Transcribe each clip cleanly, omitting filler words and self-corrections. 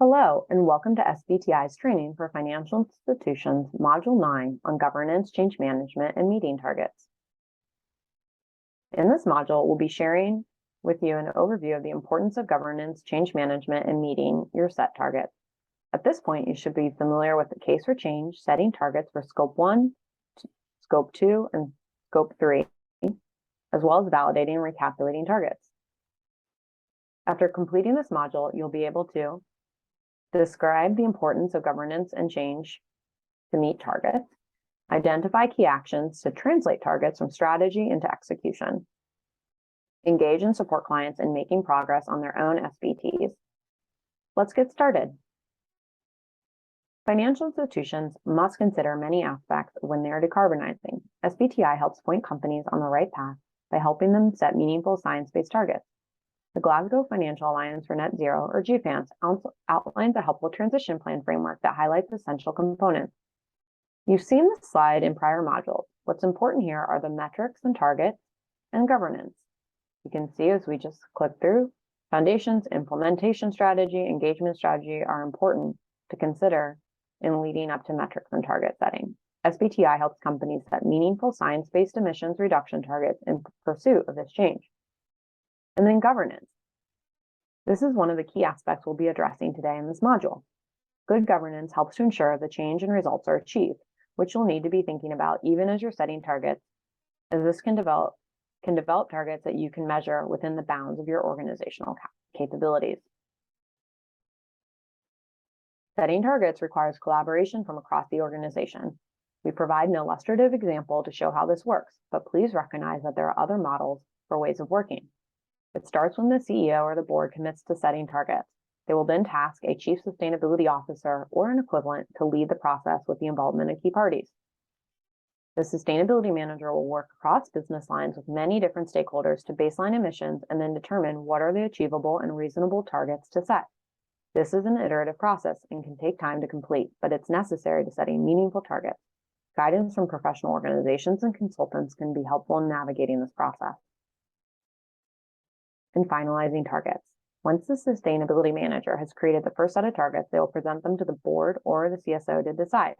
Hello, and welcome to SBTI's training for financial institutions, Module 9 on governance, change management, and meeting targets. In this module, we'll be sharing with you an overview of the importance of governance, change management, and meeting your set targets. At this point, you should be familiar with the case for change, setting targets for Scope 1, Scope 2, and Scope 3, as well as validating and recalculating targets. After completing this module, you'll be able to describe the importance of governance and change to meet targets, identify key actions to translate targets from strategy into execution, engage and support clients in making progress on their own SBTs. Let's get started. Financial institutions must consider many aspects when they are decarbonizing. SBTI helps point companies on the right path by helping them set meaningful science-based targets. The Glasgow Financial Alliance for Net Zero, or GFANZ, outlines a helpful transition plan framework that highlights essential components. You've seen this slide in prior modules. What's important here are the metrics and targets and governance. You can see as we just click through, foundations, implementation strategy, engagement strategy are important to consider in leading up to metrics and target setting. SBTI helps companies set meaningful science-based emissions reduction targets in pursuit of this change. And then governance. This is one of the key aspects we'll be addressing today in this module. Good governance helps to ensure the change and results are achieved, which you'll need to be thinking about even as you're setting targets, as this can develop targets that you can measure within the bounds of your organizational capabilities. Setting targets requires collaboration from across the organization. We provide an illustrative example to show how this works, but please recognize that there are other models for ways of working. It starts when the CEO or the board commits to setting targets. They will then task a chief sustainability officer or an equivalent to lead the process with the involvement of key parties. The sustainability manager will work across business lines with many different stakeholders to baseline emissions and then determine what are the achievable and reasonable targets to set. This is an iterative process and can take time to complete, but it's necessary to setting meaningful targets. Guidance from professional organizations and consultants can be helpful in navigating this process. And finalizing targets. Once the sustainability manager has created the first set of targets, they will present them to the board or the CSO to decide.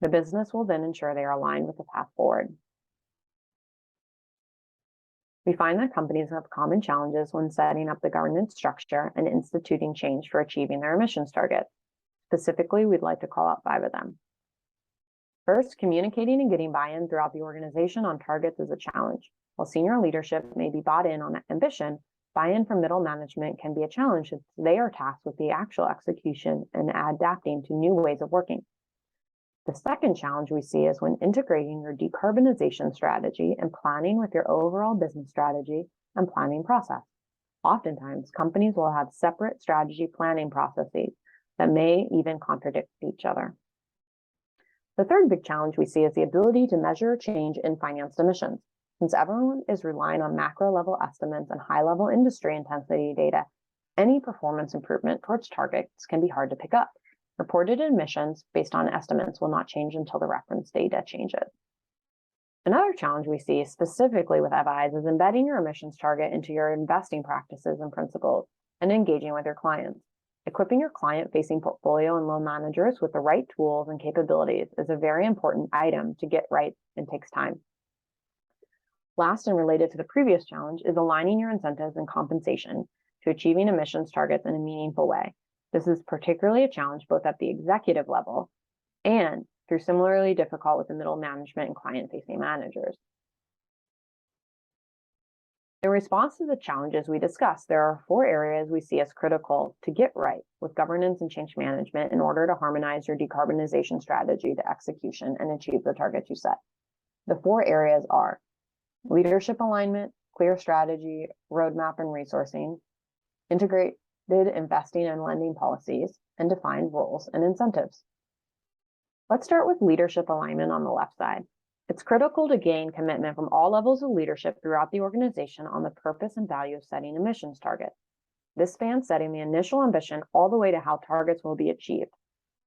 The business will then ensure they are aligned with the path forward. We find that companies have common challenges when setting up the governance structure and instituting change for achieving their emissions targets. Specifically, we'd like to call out 5 of them. First, communicating and getting buy-in throughout the organization on targets is a challenge. While senior leadership may be bought in on ambition, buy-in from middle management can be a challenge if they are tasked with the actual execution and adapting to new ways of working. The second challenge we see is when integrating your decarbonization strategy and planning with your overall business strategy and planning process. Oftentimes, companies will have separate strategy planning processes that may even contradict each other. The third big challenge we see is the ability to measure change in financed emissions. Since everyone is relying on macro-level estimates and high-level industry intensity data, any performance improvement towards targets can be hard to pick up. Reported emissions based on estimates will not change until the reference data changes. Another challenge we see specifically with FIs is embedding your emissions target into your investing practices and principles and engaging with your clients. Equipping your client-facing portfolio and loan managers with the right tools and capabilities is a very important item to get right and takes time. Last and related to the previous challenge is aligning your incentives and compensation to achieving emissions targets in a meaningful way. This is particularly a challenge both at the executive level and through similarly difficult with the middle management and client-facing managers. In response to the challenges we discussed, there are 4 areas we see as critical to get right with governance and change management in order to harmonize your decarbonization strategy to execution and achieve the targets you set. The 4 areas are leadership alignment, clear strategy, roadmap and resourcing, integrated investing and lending policies, and defined roles and incentives. Let's start with leadership alignment on the left side. It's critical to gain commitment from all levels of leadership throughout the organization on the purpose and value of setting emissions targets. This spans setting the initial ambition all the way to how targets will be achieved.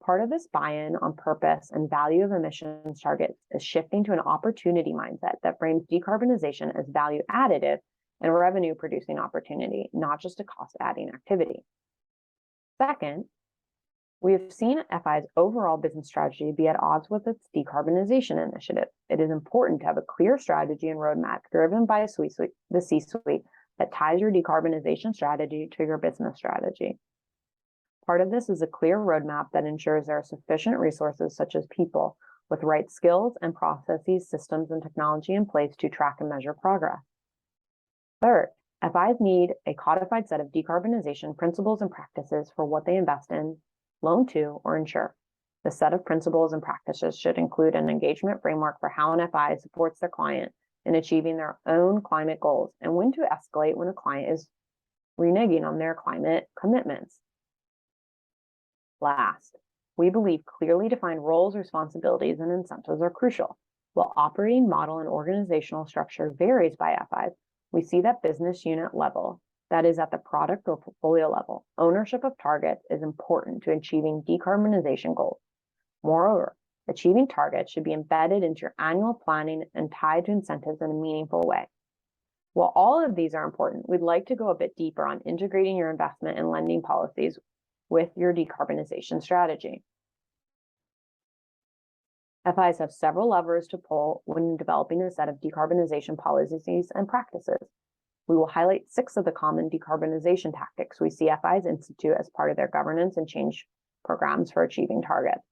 Part of this buy-in on purpose and value of emissions targets is shifting to an opportunity mindset that frames decarbonization as value additive and revenue producing opportunity, not just a cost adding activity. Second, We have seen FI's overall business strategy be at odds with its decarbonization initiative. It is important to have a clear strategy and roadmap driven by the C-suite that ties your decarbonization strategy to your business strategy. Part of this is a clear roadmap that ensures there are sufficient resources, such as people, with right skills and processes, systems, and technology in place to track and measure progress. Third, FIs need a codified set of decarbonization principles and practices for what they invest in, loan to, or insure. The set of principles and practices should include an engagement framework for how an FI supports their client in achieving their own climate goals and when to escalate when a client is reneging on their climate commitments. Last, we believe clearly defined roles, responsibilities, and incentives are crucial. While operating model and organizational structure varies by FIs, we see that business unit level, that is at the product or portfolio level, ownership of targets is important to achieving decarbonization goals. Moreover, achieving targets should be embedded into your annual planning and tied to incentives in a meaningful way. While all of these are important, we'd like to go a bit deeper on integrating your investment and lending policies with your decarbonization strategy. FIs have several levers to pull when developing a set of decarbonization policies and practices. We will highlight 6 of the common decarbonization tactics we see FIs institute as part of their governance and change programs for achieving targets.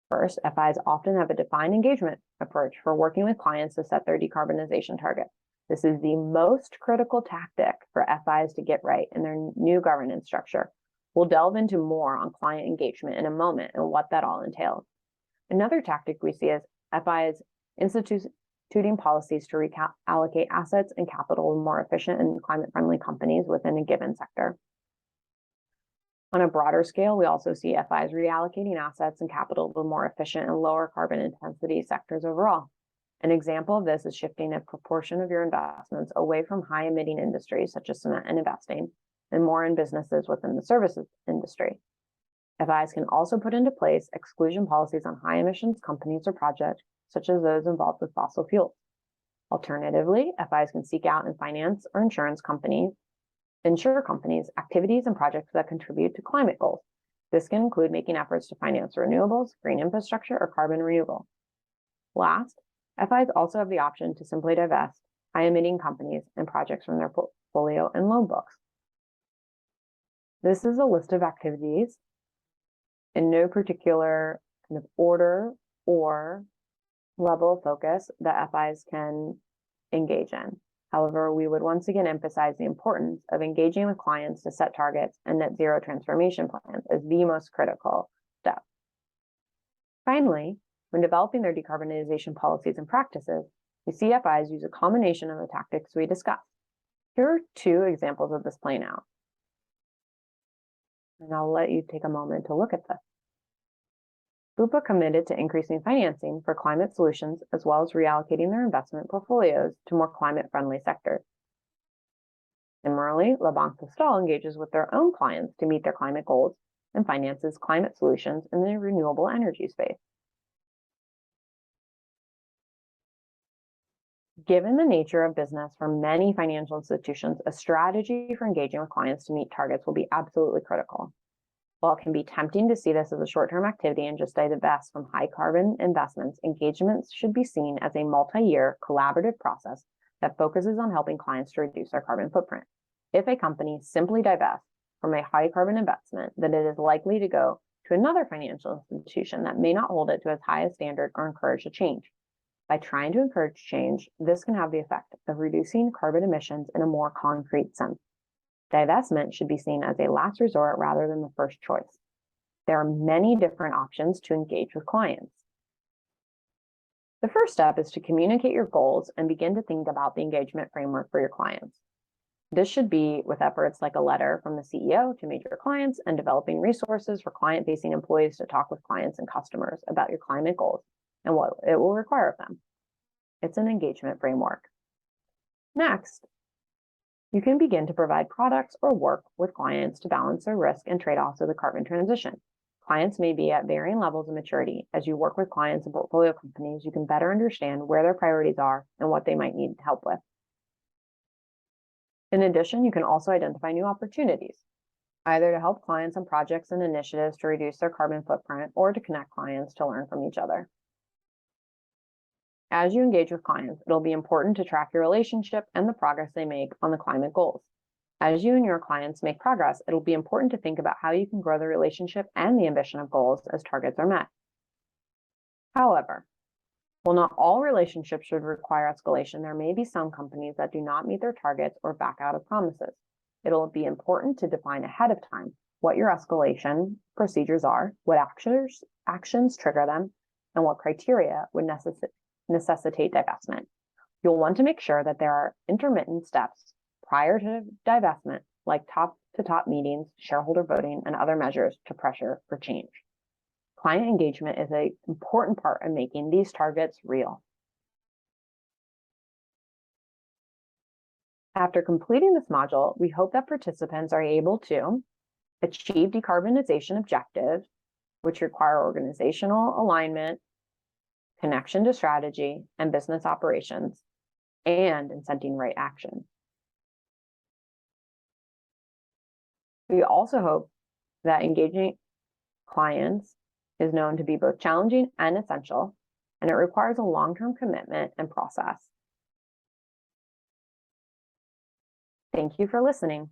First, FIs often have a defined engagement approach for working with clients to set their decarbonization targets. This is the most critical tactic for FIs to get right in their new governance structure. We'll delve into more on client engagement in a moment and what that all entails. Another tactic we see is FIs instituting policies to reallocate assets and capital to more efficient and climate-friendly companies within a given sector. On a broader scale, we also see FIs reallocating assets and capital to more efficient and lower carbon intensity sectors overall. An example of this is shifting a proportion of your investments away from high-emitting industries such as cement and investing, and more in businesses within the services industry. FIs can also put into place exclusion policies on high emissions companies or projects, such as those involved with fossil fuels. Alternatively, FIs can seek out and finance or insure companies activities and projects that contribute to climate goals. This can include making efforts to finance renewables, green infrastructure, or carbon removal. Last, FIs also have the option to simply divest high-emitting companies and projects from their portfolio and loan books. This is a list of activities in no particular kind of order or level of focus that FIs can engage in. However, we would once again emphasize the importance of engaging with clients to set targets and net zero transformation plans as the most critical step. Finally, when developing their decarbonization policies and practices, we see FIs use a combination of the tactics we discussed. Here are 2 examples of this playing out. And I'll let you take a moment to look at this. Bupa committed to increasing financing for climate solutions as well as reallocating their investment portfolios to more climate-friendly sectors. Similarly, La Banque Postale engages with their own clients to meet their climate goals and finances climate solutions in the renewable energy space. Given the nature of business for many financial institutions, a strategy for engaging with clients to meet targets will be absolutely critical. While it can be tempting to see this as a short-term activity and just divest from high-carbon investments, engagements should be seen as a multi-year collaborative process that focuses on helping clients to reduce their carbon footprint. If a company simply divests from a high-carbon investment, then it is likely to go to another financial institution that may not hold it to as high a standard or encourage a change. By trying to encourage change, this can have the effect of reducing carbon emissions in a more concrete sense. Divestment should be seen as a last resort rather than the first choice. There are many different options to engage with clients. The first step is to communicate your goals and begin to think about the engagement framework for your clients. This should be with efforts like a letter from the CEO to major clients and developing resources for client-facing employees to talk with clients and customers about your climate goals and what it will require of them. It's an engagement framework. Next, you can begin to provide products or work with clients to balance their risk and trade-offs of the carbon transition. Clients may be at varying levels of maturity. As you work with clients and portfolio companies, you can better understand where their priorities are and what they might need help with. In addition, you can also identify new opportunities. either to help clients on projects and initiatives to reduce their carbon footprint or to connect clients to learn from each other. As you engage with clients, it'll be important to track your relationship and the progress they make on the climate goals. As you and your clients make progress, it'll be important to think about how you can grow the relationship and the ambition of goals as targets are met. However, while not all relationships should require escalation, there may be some companies that do not meet their targets or back out of promises. It'll be important to define ahead of time what your escalation procedures are, what actions trigger them, and what criteria would necessitate divestment. You'll want to make sure that there are intermittent steps prior to divestment, like top-to-top meetings, shareholder voting, and other measures to pressure for change. Client engagement is an important part of making these targets real. After completing this module, we hope that participants are able to achieve decarbonization objectives, which require organizational alignment, connection to strategy and business operations, and incenting right action. We also hope that engaging clients is known to be both challenging and essential, and it requires a long-term commitment and process. Thank you for listening.